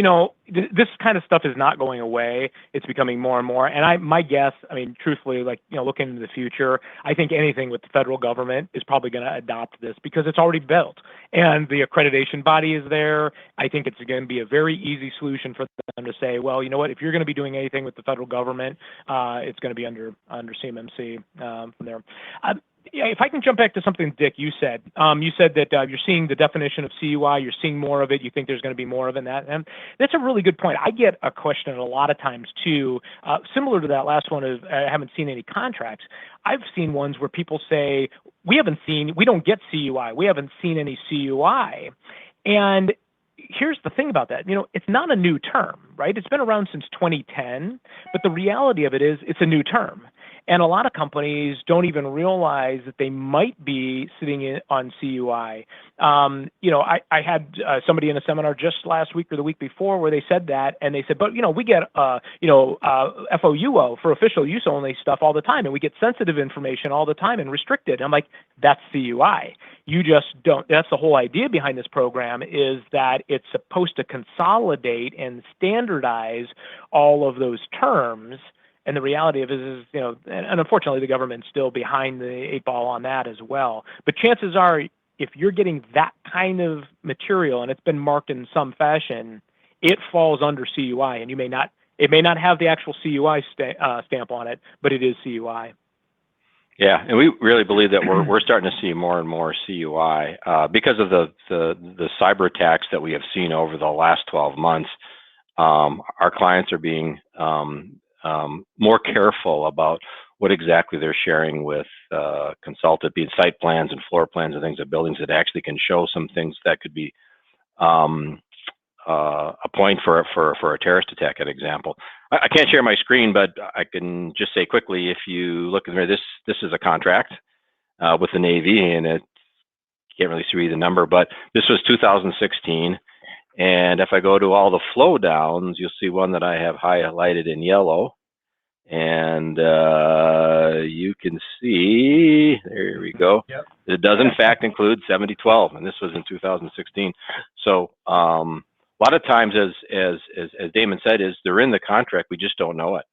this kind of stuff is not going away. It's becoming more and more. And my guess, I mean, truthfully, looking into the future, I think anything with the federal government is probably going to adopt this because it's already built, and the accreditation body is there. I think it's going to be a very easy solution for them to say, well, you know what, if you're going to be doing anything with the federal government, it's going to be under CMMC from there. Yeah, if I can jump back to something, Dick, you said that you're seeing the definition of CUI, you're seeing more of it, you think there's going to be more of it, and that's a really good point. I get a question a lot of times, too, similar to that last one of I haven't seen any contracts. I've seen ones where people say, we don't get CUI, we haven't seen any CUI, and here's the thing about that. It's not a new term, right? It's been around since 2010, but the reality of it is it's a new term. And a lot of companies don't even realize that they might be sitting on CUI. I had somebody in a seminar just last week or the week before where they said that, and they said, but we get FOUO for official use only stuff all the time, and we get sensitive information all the time and restricted. I'm like, that's CUI. You just don't. That's the whole idea behind this program, is that it's supposed to consolidate and standardize all of those terms. And the reality of it is, and unfortunately, the government's still behind the 8 ball on that as well. But chances are, if you're getting that kind of material and it's been marked in some fashion, it falls under CUI, and it may not have the actual CUI stamp on it, but it is CUI. Yeah, and we really believe that we're starting to see more and more CUI because of the cyber attacks that we have seen over the last 12 months. Our clients are being more careful about what exactly they're sharing with consultant, being site plans and floor plans and things of buildings that actually can show some things that could be a point for a terrorist attack, an example. I can't share my screen, but I can just say quickly, if you look in there, this is a contract with the Navy, and it can't really see the number, but this was 2016. And if I go to all the flow downs, you'll see one that I have highlighted in yellow. And you can see, there we go. Yep. It does in fact include 7012, and this was in 2016. So a lot of times, as Damon said, is they're in the contract, we just don't know it.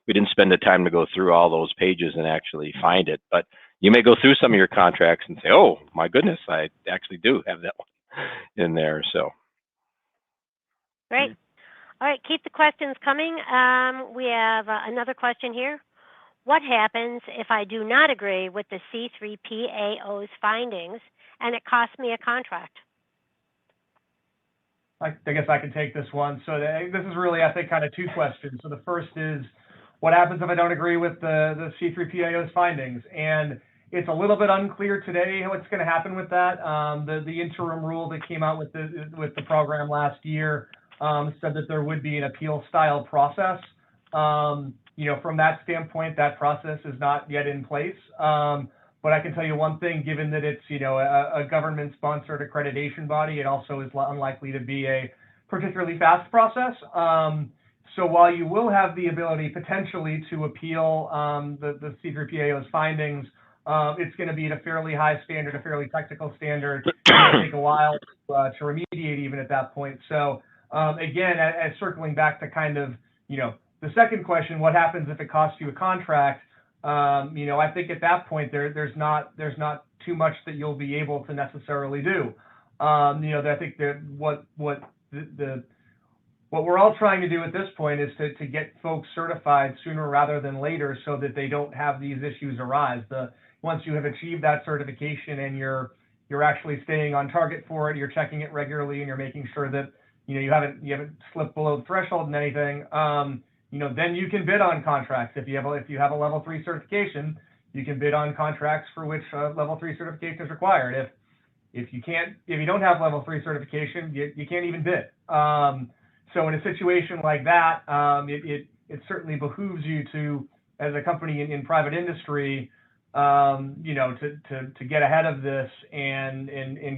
We didn't spend the time to go through all those pages and actually find it. But you may go through some of your contracts and say, oh my goodness, I actually do have that one in there. So great. All right, keep the questions coming. We have another question here. What happens if I do not agree with the C3PAO's findings and it costs me a contract? I guess I can take this one. So this is really, I think, kind of two questions. So the first is, what happens if I don't agree with the C3PAO's findings? And it's a little bit unclear today what's going to happen with that. The interim rule that came out with the program last year said that there would be an appeal-style process. From that standpoint, that process is not yet in place. But I can tell you one thing, given that it's a government-sponsored accreditation body, it also is unlikely to be a particularly fast process. So while you will have the ability potentially to appeal the C3PAO's findings, it's going to be at a fairly high standard, a fairly technical standard. It's going to take a while to remediate even at that point. So again, as circling back to kind of the second question, what happens if it costs you a contract? I think at that point there's not too much that you'll be able to necessarily do. I think that what what we're all trying to do at this point is to get folks certified sooner rather than later so that they don't have these issues arise. Once you have achieved that certification and you're actually staying on target for it, you're checking it regularly, and you're making sure that you haven't slipped below the threshold and anything, then you can bid on contracts. If you have a level 3 certification, you can bid on contracts for which level 3 certification is required. If you don't have level 3 certification, you can't even bid. So in a situation like that, it certainly behooves you to, as a company in private industry, to get ahead of this and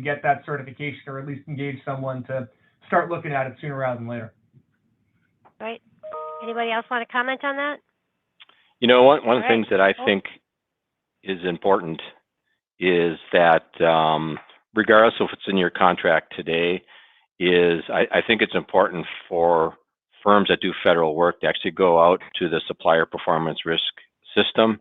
get that certification, or at least engage someone to start looking at it sooner rather than later. Right. Anybody else want to comment on that? One of the things that I think is important is that regardless of what's in your contract today, I think it's important for firms that do federal work to actually go out to the supplier performance risk system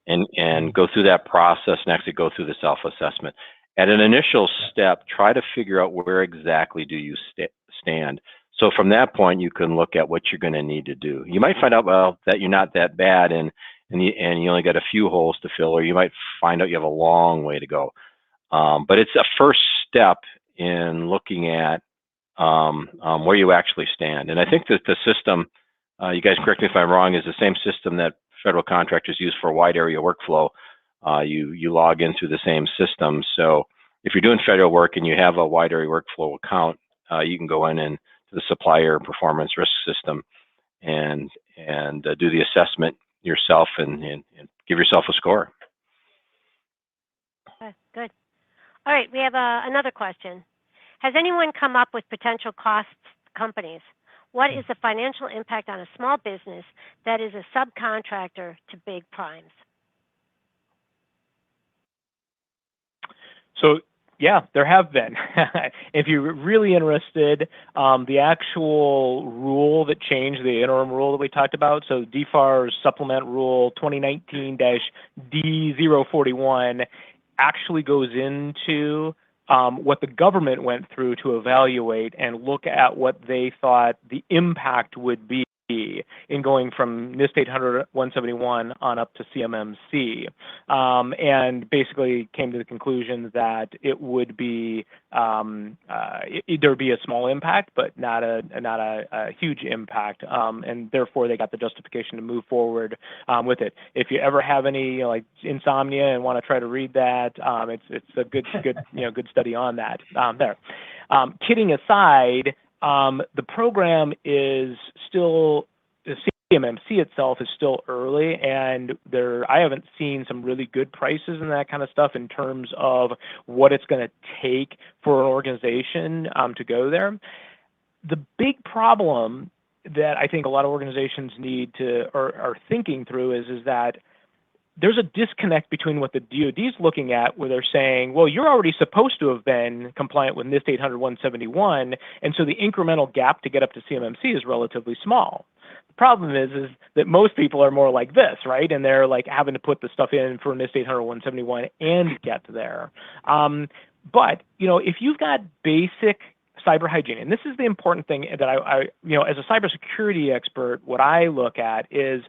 and go through that process and actually go through the self-assessment. At an initial step, try to figure out where exactly do you stand. So from that point, you can look at what you're going to need to do. You might find out, well, that you're not that bad and you only got a few holes to fill, or you might find out you have a long way to go. But it's a first step in looking at where you actually stand. And I think that the system, you guys correct me if I'm wrong, is the same system that federal contractors use for wide area workflow. You log in through the same system. So if you're doing federal work and you have a wide area workflow account, you can go in and to the supplier performance risk system and do the assessment yourself and give yourself a score. Okay, good. All right, we have another question. Has anyone come up with potential costs to companies? What is the financial impact on a small business that is a subcontractor to big primes? So, yeah, there have been. If you're really interested, the actual rule that changed, the interim rule that we talked about, so DFAR's Supplement Rule 2019-D041 actually goes into what the government went through to evaluate and look at what they thought the impact would be in going from NIST800-171 on up to CMMC, and basically came to the conclusion that it would be there would be a small impact, but not a huge impact, and therefore they got the justification to move forward with it. If you ever have any like insomnia and want to try to read that, it's a good study on that. Kidding aside. The program is still, the CMMC itself is still early, and I haven't seen some really good prices and that kind of stuff in terms of what it's going to take for an organization to go there. The big problem that I think a lot of organizations need to or are thinking through is that there's a disconnect between what the DoD is looking at, where they're saying, well, you're already supposed to have been compliant with NIST800-171, and so the incremental gap to get up to CMMC is relatively small. The problem is that most people are more like this, right? And they're like having to put the stuff in for NIST800-171 and get there. But, if you've got basic cyber hygiene, and this is the important thing that I as a cybersecurity expert, what I look at is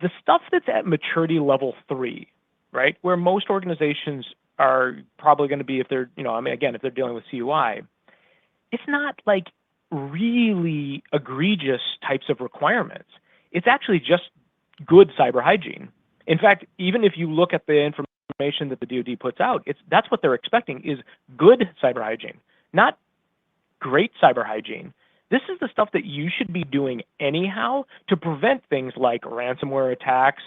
the stuff that's at maturity level 3, right, where most organizations are probably going to be if they're, if they're dealing with CUI, it's not like really egregious types of requirements. It's actually just good cyber hygiene. In fact, even if you look at the information that the DoD puts out, that's what they're expecting is good cyber hygiene, not great cyber hygiene. This is the stuff that you should be doing anyhow to prevent things like ransomware attacks,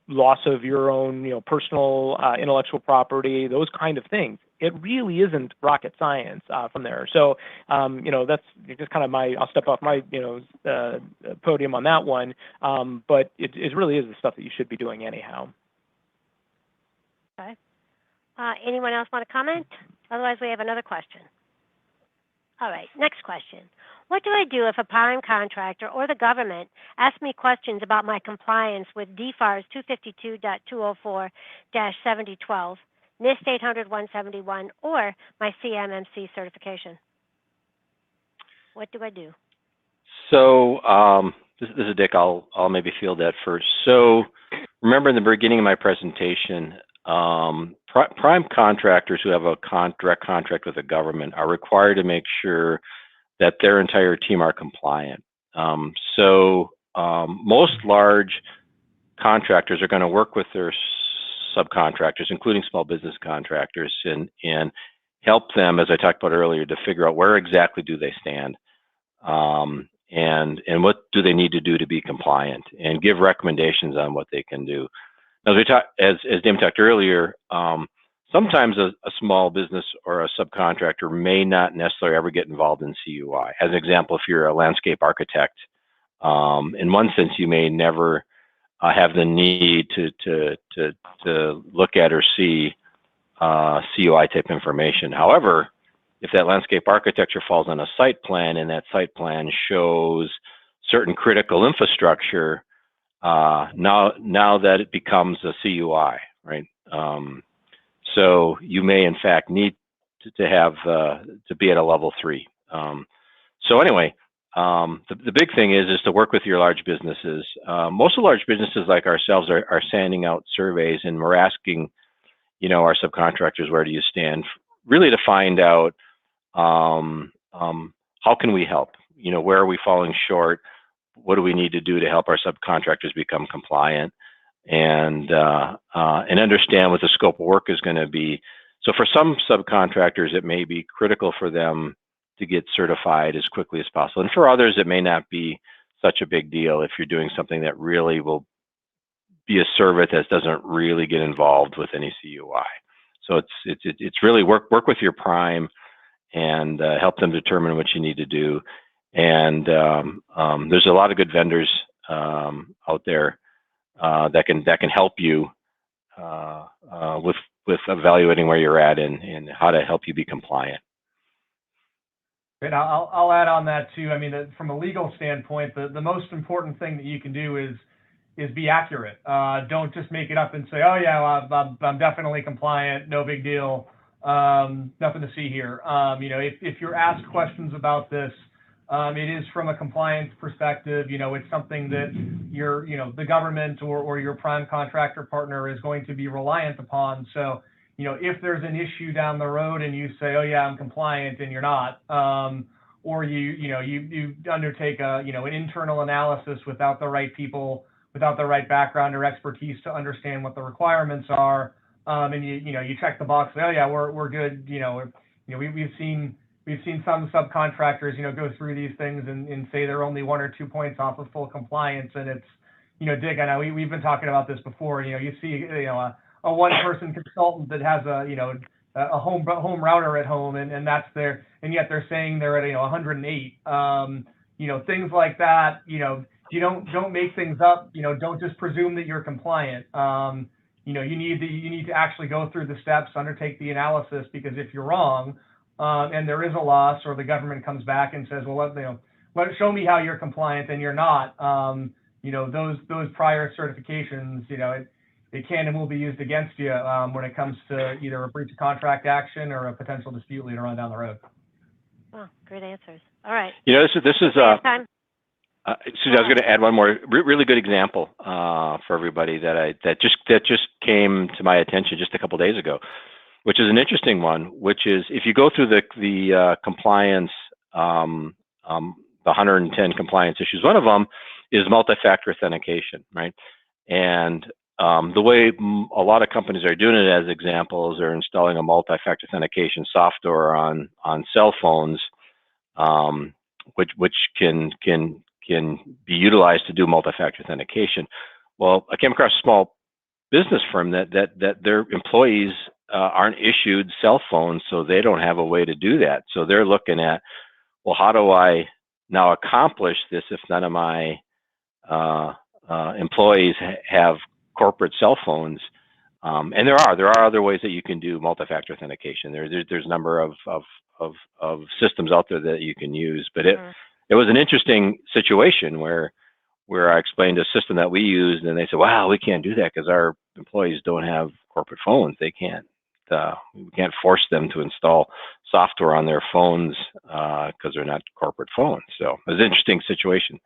loss of your own, personal intellectual property, those kind of things. It really isn't rocket science from there. So, that's just kind of I'll step off my, podium on that one. But it really is the stuff that you should be doing anyhow. Okay. Anyone else want to comment? Otherwise, we have another question. All right, next question. What do I do if a prime contractor or the government asks me questions about my compliance with DFARS 252.204-7012, NIST800-171, or my CMMC certification? What do I do? So this is Dick. I'll maybe field that first. So remember in the beginning of my presentation, prime contractors who have a direct contract with the government are required to make sure that their entire team are compliant. Most large contractors are going to work with their subcontractors, including small business contractors, and help them, as I talked about earlier, to figure out where exactly do they stand, and what do they need to do to be compliant, and give recommendations on what they can do. As Damon talked earlier, sometimes a small business or a subcontractor may not necessarily ever get involved in CUI. As an example, if you're a landscape architect, in one sense, you may never have the need to look at or see CUI type information. However, if that landscape architecture falls on a site plan and that site plan shows certain critical infrastructure, now that it becomes a CUI, right? So you may in fact need to have to be at a level 3. So anyway, the big thing is to work with your large businesses. Most of the large businesses like ourselves are sending out surveys, and we're asking, our subcontractors, where do you stand, really to find out how can we help? Where are we falling short? What do we need to do to help our subcontractors become compliant, and understand what the scope of work is going to be. So for some subcontractors, it may be critical for them to get certified as quickly as possible. And for others, it may not be such a big deal if you're doing something that really will be a service that doesn't really get involved with any CUI. So it's really work with your prime and help them determine what you need to do. And there's a lot of good vendors out there that can help you with evaluating where you're at and how to help you be compliant. And I'll add on that too. I mean, from a legal standpoint, the most important thing that you can do is be accurate. Don't just make it up and say, oh yeah, well, I'm definitely compliant, no big deal, nothing to see here. If you're asked questions about this, it is from a compliance perspective. It's something that the government or your prime contractor partner is going to be reliant upon. So, if there's an issue down the road and you say, oh yeah, I'm compliant, and you're not, or you undertake an internal analysis without the right people, without the right background or expertise to understand what the requirements are, and you check the box, oh yeah, we're good. We've seen some subcontractors, go through these things and say they're only 1 or 2 points off of full compliance, and it's, Dick, I know we've been talking about this before. You see, a one-person consultant that has a home router at home, and that's their, and yet they're saying they're at 108. Things like that. You don't make things up. Don't just presume that you're compliant. You need to actually go through the steps, undertake the analysis, because if you're wrong, and there is a loss, or the government comes back and says, well, show me how you're compliant, and you're not. Those prior certifications, it can and will be used against you when it comes to either a breach of contract action or a potential dispute later on down the road. Oh, great answers. All right. This is time. Susan, I was going to add one more really good example for everybody that just came to my attention just a couple of days ago, which is an interesting one. Which is, if you go through the compliance, the 110 compliance issues, one of them is multi-factor authentication, right? And the way a lot of companies are doing it, as examples, are installing a multi-factor authentication software on cell phones, which can be utilized to do multi-factor authentication. Well, I came across a small business firm that their employees aren't issued cell phones, so they don't have a way to do that. So they're looking at, well, how do I now accomplish this if none of my employees have corporate cell phones? And there are other ways that you can do multi-factor authentication. There's a number of systems out there that you can use, but it was an interesting situation where I explained a system that we used, and they said, wow, we can't do that because our employees don't have corporate phones. We can't force them to install software on their phones because they're not corporate phones. So it was an interesting situation.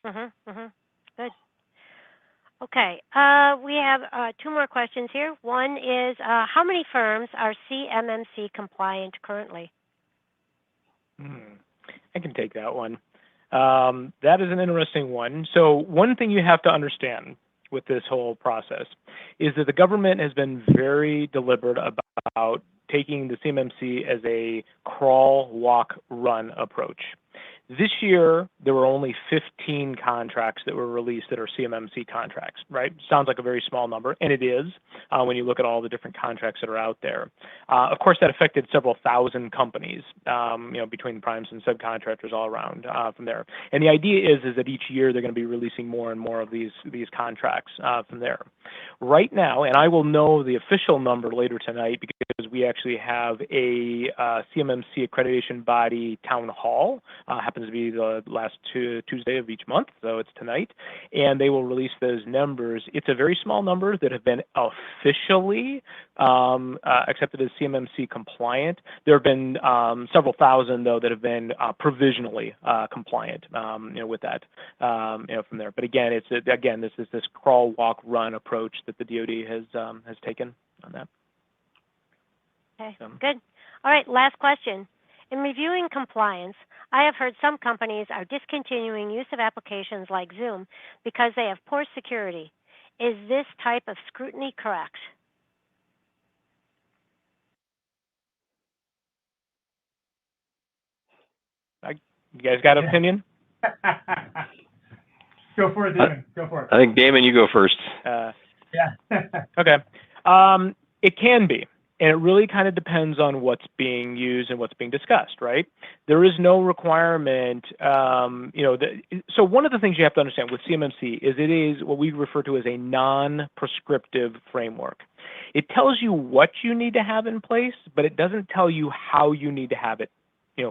Good. Okay. We have 2 more questions here. One is, how many firms are CMMC compliant currently? I can take that one. That is an interesting one. So one thing you have to understand with this whole process is that the government has been very deliberate about taking the CMMC as a crawl, walk, run approach. This year, there were only 15 contracts that were released that are CMMC contracts, right? Sounds like a very small number, and it is when you look at all the different contracts that are out there. Of course, that affected several thousand companies, between primes and subcontractors all around from there. And the idea is that each year they're going to be releasing more and more of these contracts from there. Right now, and I will know the official number later tonight because we actually have a CMMC accreditation body town hall. Happens to be the last Tuesday of each month, so it's tonight, and they will release those numbers. It's a very small number that have been officially accepted as CMMC compliant. There have been several thousand, though, that have been provisionally compliant, with that, from there. But again, this is this crawl, walk, run approach that the DoD has taken on that. Okay, good. All right, last question. In reviewing compliance, I have heard some companies are discontinuing use of applications like Zoom because they have poor security. Is this type of scrutiny correct? You guys got an opinion? Go for it, Damon. Go for it. I think, Damon, you go first. Okay. It can be. And it really kind of depends on what's being used and what's being discussed, right? There is no requirement, so one of the things you have to understand with CMMC is it is what we refer to as a non-prescriptive framework. It tells you what you need to have in place, but it doesn't tell you how you need to have it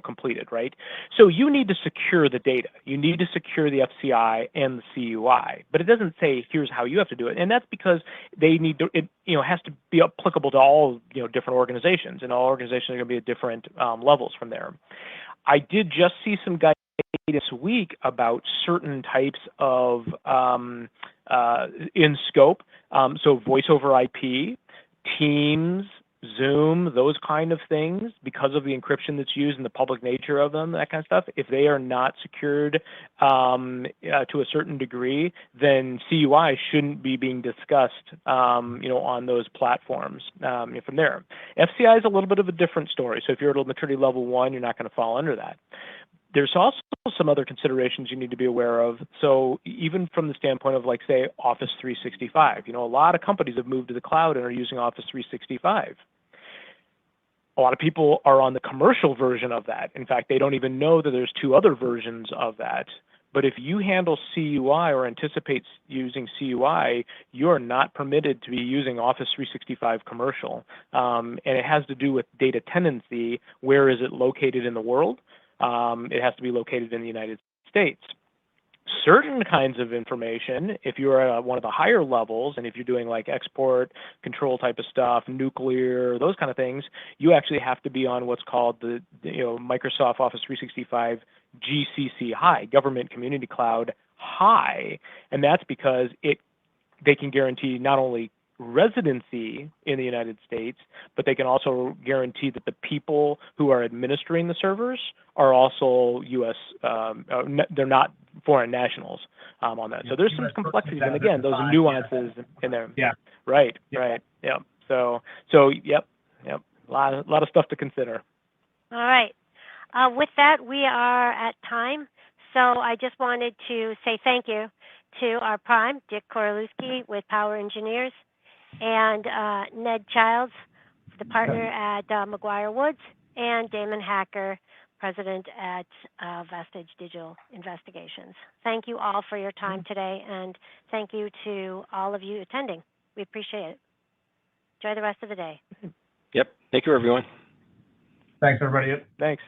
completed, right? So you need to secure the data. You need to secure the FCI and the CUI, but it doesn't say here's how you have to do it. And that's because they need to, it has to be applicable to all, different organizations, and all organizations are going to be at different levels from there. I did just see some guidance this week about certain types of in scope. So voice over IP, Teams, Zoom, those kind of things, because of the encryption that's used and the public nature of them, that kind of stuff, if they are not secured to a certain degree, then CUI shouldn't be being discussed, on those platforms from there. FCI is a little bit of a different story. So if you're at maturity level 1, you're not going to fall under that. There's also some other considerations you need to be aware of. So even from the standpoint of, like, say, Office 365, a lot of companies have moved to the cloud and are using Office 365. A lot of people are on the commercial version of that. In fact, they don't even know that there's 2 other versions of that. But if you handle CUI or anticipate using CUI, you're not permitted to be using Office 365 commercial. And it has to do with data tenancy. Where is it located in the world? It has to be located in the United States. Certain kinds of information, if you're at one of the higher levels, and if you're doing like export control type of stuff, nuclear, those kind of things, you actually have to be on what's called the Microsoft Office 365 GCC High, Government Community Cloud High, and that's because they can guarantee not only residency in the United States, but they can also guarantee that the people who are administering the servers are also U.S., they're not foreign nationals on that. So there's some complexities, and again, those nuances in there. Yeah. Right. Yeah. So yep. A lot of stuff to consider. All right. With that, we are at time. So I just wanted to say thank you to our prime, Dick Corolewski with Power Engineers, and Ned Childs, the partner at McGuireWoods, and Damon Hacker, president at Vestige Digital Investigations. Thank you all for your time today, and thank you to all of you attending. We appreciate it. Enjoy the rest of the day. Yep. Thank you, everyone. Thanks, everybody. Thanks.